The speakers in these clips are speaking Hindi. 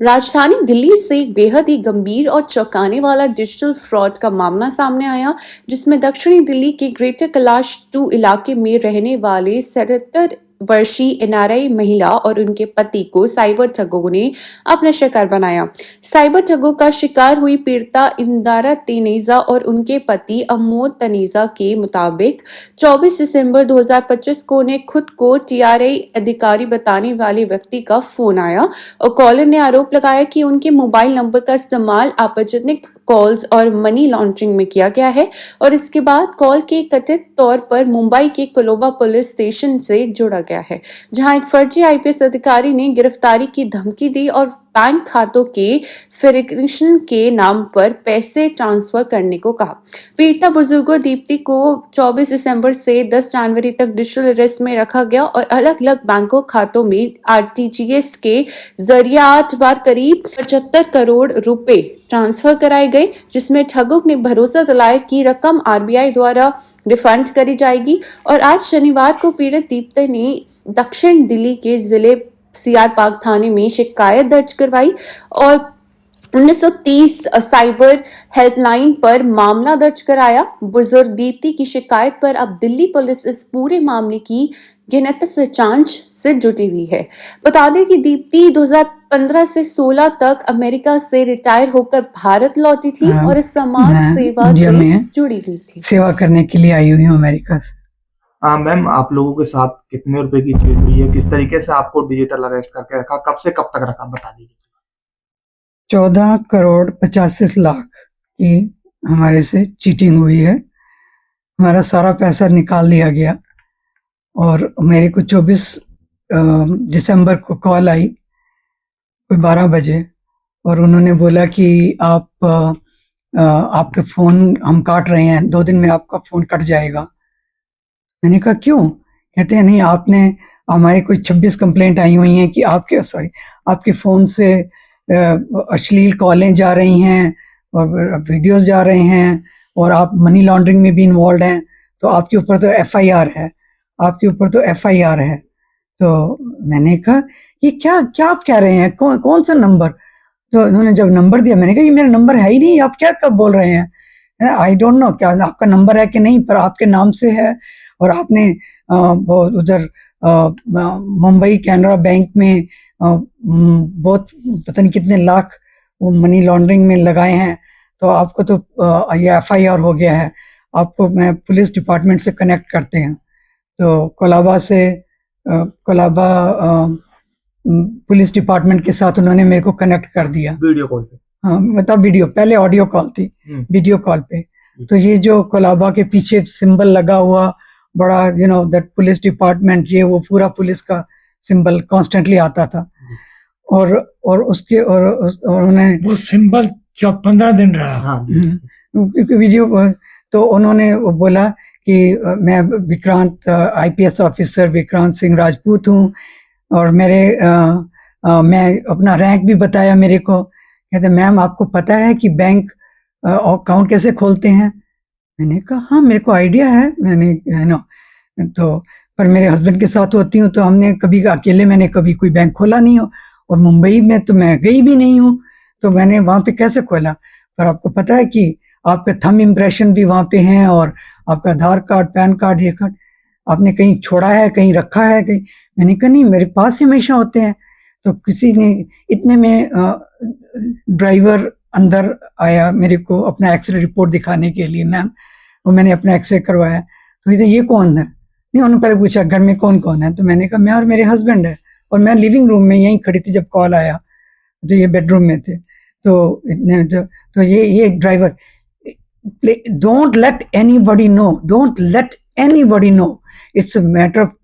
राजधानी दिल्ली से एक बेहद ही गंभीर और चौंकाने वाला डिजिटल फ्रॉड का मामला सामने आया, जिसमें दक्षिणी दिल्ली के ग्रेटर कैलाश 2 इलाके में रहने वाले 77 वर्षीय एनआरआई महिला और उनके पति को साइबर ठगों ने अपना शिकार बनाया। साइबर ठगों का शिकार हुई पीड़िता इंदारा तनेजा और उनके पति अमोद तनेजा के मुताबिक 24 दिसंबर 2025 को उन्हें खुद को टीआरआई अधिकारी बताने वाले व्यक्ति का फोन आया और कॉलर ने आरोप लगाया कि उनके मोबाइल नंबर का इस्तेमाल आपत्तिजनक कॉल्स और मनी लॉन्ड्रिंग में किया गया है और इसके बाद कॉल के कथित तौर पर मुंबई के कोलंबो पुलिस स्टेशन से जोड़ा गया है, जहां एक फर्जी आईपीएस अधिकारी ने गिरफ्तारी की धमकी दी और बैंक खातों के वेरिफिकेशन के नाम पर पैसे ट्रांसफर करने को कहा। पीड़िता बुजुर्गों दीप्ति को 24 दिसंबर से 10 जनवरी तक डिजिटल अरेस्ट में रखा गया और अलग अलग बैंकों खातों में आरटीजीएस के जरिए 8 बार करीब 75 करोड़ रुपए ट्रांसफर कराए गए, जिसमें ठगों ने भरोसा दिलाया कि रकम आरबीआई द्वारा रिफंड करी जाएगी। और आज शनिवार को पीड़ित दीप्ति ने दक्षिण दिल्ली के जिले सीआर पार्क थाने में शिकायत दर्ज करवाई और 1930 साइबर हेल्पलाइन पर मामला दर्ज कराया। बुजुर्ग दीप्ति की शिकायत पर अब दिल्ली पुलिस इस पूरे मामले की गिनती से जांच से जुटी हुई है। बता दें कि दीप्ति 2015 से 16 तक अमेरिका से रिटायर होकर भारत लौटी थी और इस समाज सेवा से जुड़ी हुई थी। सेवा करने के लिए आई हुई हूँ अमेरिका से। हाँ मैम, आप लोगों के साथ कितने रुपए की चीज हुई है, किस तरीके से आपको डिजिटल अरेस्ट करके रखा, कब से कब तक रखा, बता दीजिए। 14 करोड़ 85 लाख की हमारे से चीटिंग हुई है। हमारा सारा पैसा निकाल लिया गया और मेरे को 24 दिसंबर को कॉल आई कोई 12 बजे और उन्होंने बोला कि आपके फ़ोन हम काट रहे हैं, 2 दिन में आपका फ़ोन कट जाएगा। मैंने कहा क्यों? कहते हैं नहीं, आपने हमारी कोई 26 कंप्लेंट आई हुई हैं कि आपके फ़ोन से अश्लील कॉलें जा रही हैं और वीडियोस जा रहे हैं और आप मनी लॉन्ड्रिंग में भी इन्वॉल्व हैं, तो आपके ऊपर तो एफआईआर है, आपके ऊपर तो एफआईआर है। तो मैंने कहा ये क्या आप कह रहे हैं, कौन सा नंबर? तो उन्होंने जब नंबर दिया, मैंने कहा ये मेरा नंबर है ही नहीं, आप क्या कब बोल रहे हैं? आई डोंट नो क्या आपका नंबर है कि नहीं, पर आपके नाम से है और आपने उधर मुंबई कैनरा बैंक में बहुत पता नहीं कितने लाख वो मनी लॉन्ड्रिंग में लगाए हैं, तो आपको तो ये एफआईआर हो गया है, आपको मैं पुलिस डिपार्टमेंट से कनेक्ट करते हैं। तो कोलाबा पुलिस डिपार्टमेंट के साथ उन्होंने मेरे को कनेक्ट कर दिया वीडियो कॉल पे। हाँ, मतलब वीडियो, पहले ऑडियो कॉल थी, वीडियो कॉल पे। तो ये जो कोलाबा के पीछे सिंबल लगा हुआ बड़ा दैट पुलिस डिपार्टमेंट, ये वो पूरा पुलिस का सिंबल कॉन्स्टेंटली आता था और उसके और उन्होंने वो सिंबल 15 दिन रहा। हाँ वीडियो। तो उन्होंने वो बोला कि मैं विक्रांत आईपीएस ऑफिसर विक्रांत सिंह राजपूत हूँ और मैं अपना रैंक भी बताया मेरे को। कहते मैम आपको पता है कि बैंक अकाउंट कैसे खोलते हैं? मैंने कहा हाँ मेरे को आइडिया है, तो पर मेरे हस्बैंड के साथ होती हूँ, तो हमने कभी अकेले मैंने कभी कोई बैंक खोला नहीं हो और मुंबई में तो मैं गई भी नहीं हूँ, तो मैंने वहाँ पे कैसे खोला? पर आपको पता है कि आपके थंब इम्प्रेशन भी वहाँ पे हैं और आपका आधार कार्ड, पैन कार्ड, ये कार्ड आपने कहीं छोड़ा है, कहीं रखा है कहीं? मैंने कहा नहीं, मेरे पास हमेशा होते हैं। तो किसी ने इतने में ड्राइवर अंदर आया मेरे को अपना एक्सरे रिपोर्ट दिखाने के लिए, मैम वो मैंने अपना एक्सरे करवाया। तो ये कौन है? नहीं, उन्होंने पहले पूछा घर में कौन कौन है, तो मैंने कहा मैं और मेरे हस्बैंड है और मैं लिविंग रूम में यहीं खड़ी थी जब कॉल आया, तो ये बेडरूम में थे। तो ये driver, don't let anybody know, it's a matter of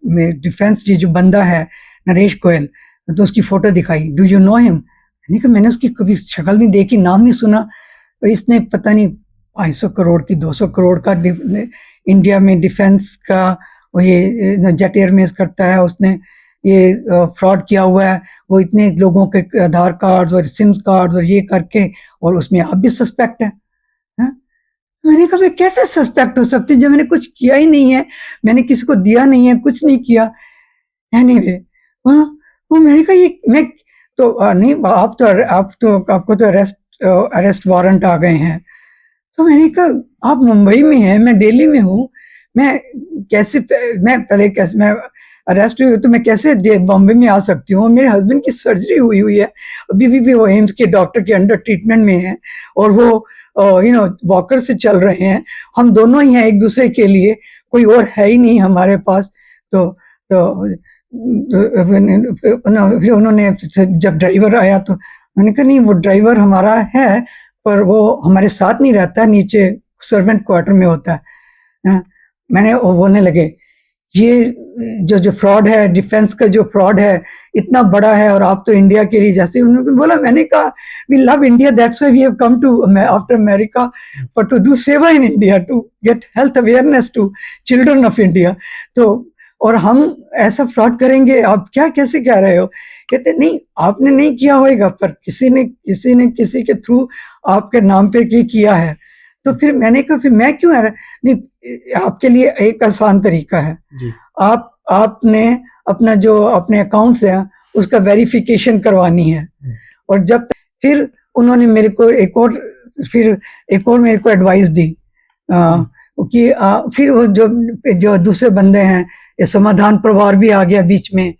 defence. ये जो बंदा है नरेश गोयल, तो उसकी फोटो दिखाई, डू यू नो हिम? मैंने उसकी कभी शक्ल नहीं देखी, नाम नहीं सुना। तो इसने पता नहीं 500 करोड़ की 200 करोड़ का इंडिया में डिफेंस का वो ये जेट एयरवेज करता है, उसने ये फ्रॉड किया हुआ है। वो इतने लोगों के आधार कार्ड्स और सिम्स कार्ड्स और ये करके, और उसमें आप भी सस्पेक्ट है। मैंने कहा मैं कैसे सस्पेक्ट हो सकती जब मैंने कुछ किया ही नहीं है, मैंने किसी को दिया नहीं है, कुछ नहीं किया। एनीवे वो मैंने कहा ये मैं तो नहीं आपको तो अरेस्ट वारंट आ गए हैं। तो मैंने कहा आप मुंबई में हैं, मैं दिल्ली में हूँ, मैं अरेस्ट हुई तो मैं कैसे बॉम्बे में आ सकती हूँ? मेरे हस्बैंड की सर्जरी हुई है, अभी भी वो एम्स के डॉक्टर के अंडर ट्रीटमेंट में है, और वो वॉकर से चल रहे हैं। हम दोनों ही हैं एक दूसरे के लिए, कोई और है ही नहीं हमारे पास। तो फिर उन्होंने जब ड्राइवर आया तो मैंने कहा नहीं, वो ड्राइवर हमारा है पर वो हमारे साथ नहीं रहता, नीचे सर्वेंट क्वार्टर में होता है। मैंने वो बोलने लगे ये जो फ्रॉड है, डिफेंस का जो फ्रॉड है इतना बड़ा है, और आप तो इंडिया के लिए, जैसे उन्होंने बोला, मैंने कहा we love India, that's why we have come to after America for to do seva in India, to get health awareness to children of India. तो और हम ऐसा फ्रॉड करेंगे, आप क्या कैसे कह रहे हो? कहते नहीं, आपने नहीं किया होगा, पर किसी ने किसी के थ्रू आपके नाम पे किया है। तो फिर मैंने कहा फिर मैं क्यों नहीं, आपके लिए एक आसान तरीका है जी। आपने अपना जो अपने अकाउंट्स है उसका वेरिफिकेशन करवानी है। और जब फिर उन्होंने मेरे को एक और मेरे को एडवाइस दी कि फिर वो जो दूसरे बंदे हैं, ये समाधान परिवार भी आ गया बीच में।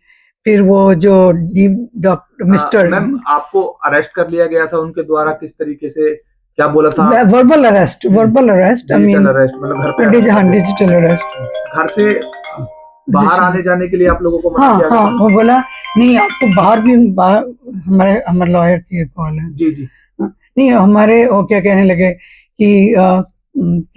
फिर वो जो डॉक्टर मिस्टर, मैम आपको अरेस्ट कर लिया गया था उनके द्वारा, किस तरीके से, क्या बोला था? Verbal arrest, I mean arrest, मतलब घर पे डिजिटल अरेस्ट। घर से बाहर आने जाने के लिए आप लोगों को मना किया गया? हाँ, वो बोला नहीं आपको बाहर हमारे लॉयर की कॉल है। जी जी। नहीं, हमारे वो क्या कहने लगे कि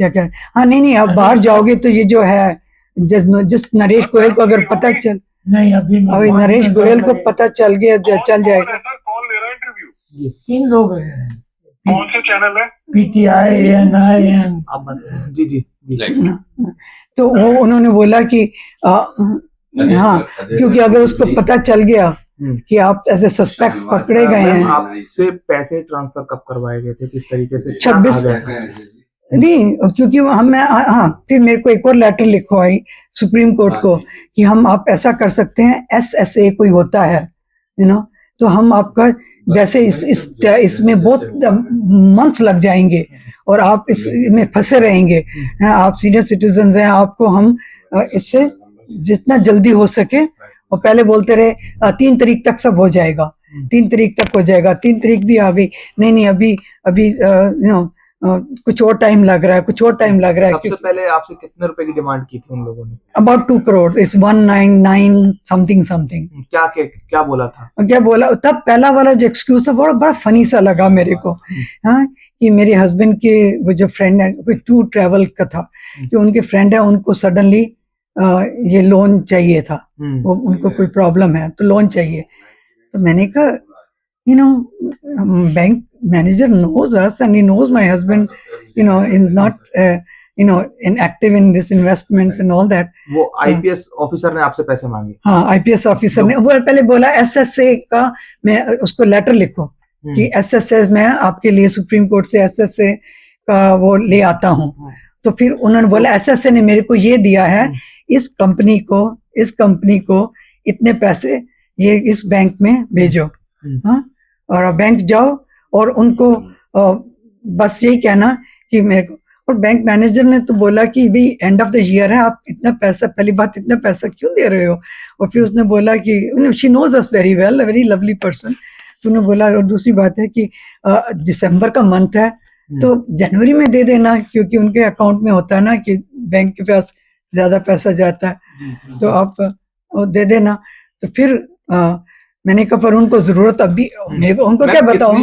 क्या हाँ नहीं आप बाहर जाओगे तो ये जो है जिस नरेश गोयल को अगर पता चल, नहीं अभी नरेश गोयल को पता चल गया, चल जाएगा। कौन ले रहा है इंटरव्यू? 3 लोग हैं, कौन से चैनल है? PTI, ANI। आप बताइए। जी जी जी। तो वो उन्होंने बोला कि हाँ, क्योंकि अगर उसको पता चल गया कि आप एज ए सस्पेक्ट पकड़े गए हैं। आपसे पैसे ट्रांसफर कब करवाए गए थे, किस तरीके से? 26 नहीं, क्योंकि फिर मेरे को एक और लेटर लिखवाई सुप्रीम कोर्ट को कि आप ऐसा कर सकते हैं, SSA कोई होता है तो हम आपका वैसे इसमें बहुत मंथ्स लग जाएंगे और आप इसमें फंसे रहेंगे। आप सीनियर सिटीजन हैं, आपको हम इससे जितना जल्दी हो सके, और पहले बोलते रहे 3 तारीख तक सब हो जाएगा, 3 तारीख तक हो जाएगा। 3 तारीख भी आ गई, नहीं अभी कुछ और टाइम लग रहा है, सबसे पहले आपसे कितने रुपए की डिमांड की थी उन लोगों ने? अबाउट 2 करोड़, इस 199 समथिंग। क्या बोला था? क्या बोला तब? पहला वाला जो एक्सक्यूज था वो बड़ा फनी सा लगा मेरे को। हाँ, कि मेरे हस्बैंड के वो जो फ्रेंड है, कोई टूर ट्रैवल का था, कि उनके फ्रेंड है, उनको सडनली ये लोन चाहिए था, वो उनको कोई प्रॉब्लम है तो लोन चाहिए। तो मैंने कहा bank manager knows us and he knows my husband is not inactive in this investments and all that. वो IPS ऑफिसर ने आपसे पैसे मांगे? हाँ, IPS ऑफिसर ने वो पहले बोला SSA का, मैं उसको लेटर लिखो कि SSA मैं आपके लिए सुप्रीम कोर्ट से SSA का वो ले आता हूँ। तो फिर उन्होंने बोला SSA ने मेरे को ये दिया है, इस कंपनी को इतने पैसे ये इस बैंक में भेजो। हाँ, और बैंक जाओ और उनको बस यही कहना कि मेरे को। और बैंक मैनेजर ने तो बोला कि भाई एंड ऑफ द ईयर है, आप इतना पैसा, पहली बात इतना पैसा क्यों दे रहे हो? और फिर उसने बोला कि she knows us very well, a very lovely person. तो उन्होंने बोला, और दूसरी बात है कि दिसंबर का मंथ है तो जनवरी में दे देना, क्योंकि उनके अकाउंट में होता है ना कि बैंक के पास ज्यादा पैसा जाता है, तो आप दे देना। तो फिर मैंने कहा पर उनको जरूरत अभी, उनको क्या बताऊं।